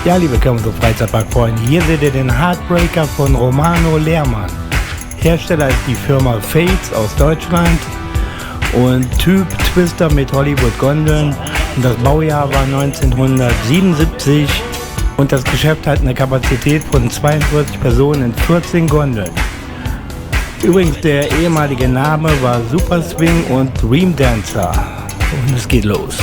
Ja, liebe Freizeitparkfreunde, hier seht ihr den Heartbreaker von Lehrmann. Hersteller ist die Firma Fähtz aus Deutschland und Typ Twister mit Hollywood-Gondeln. Und das Baujahr war 1977 und das Geschäft hat eine Kapazität von 42 Personen in 14 Gondeln. Übrigens, der ehemalige Name war Super Swing und Dream Dancer. Und es geht los.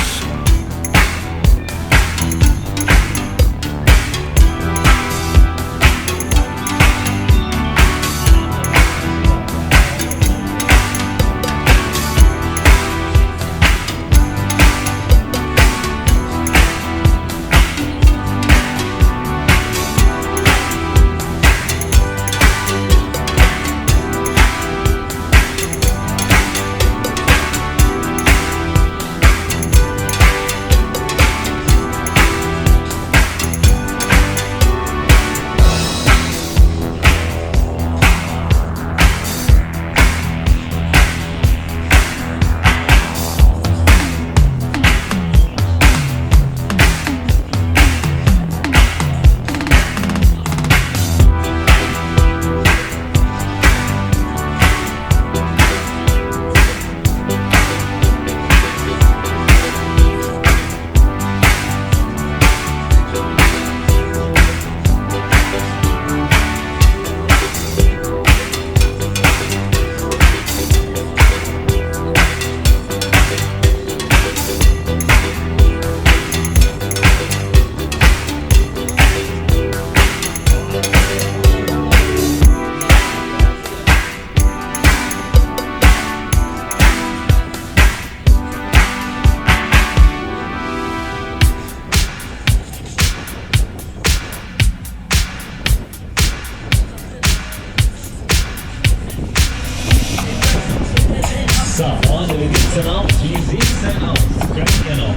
So, Freunde, wie geht's denn aus? Wie sieht's denn aus? Könnt ihr noch?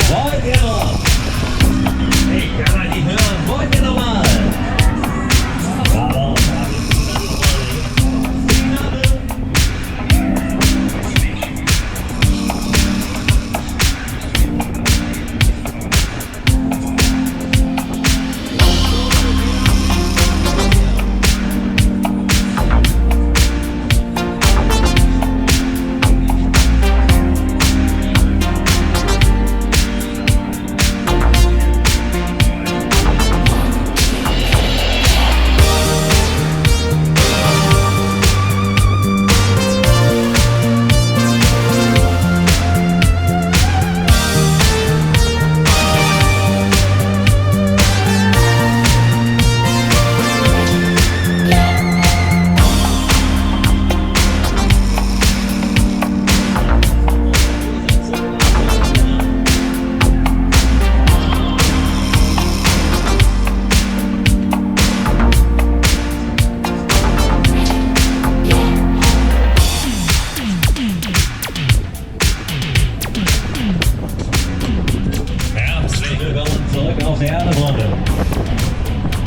Wollt ihr noch? Ich kann mal nicht hören. Wollt ihr noch mal?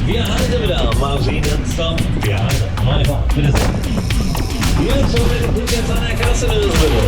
Wir halten wieder Maschinenstopp. Wir halten. Bitte sehr. Hier, so, bitte, jetzt an der Kasse lösen.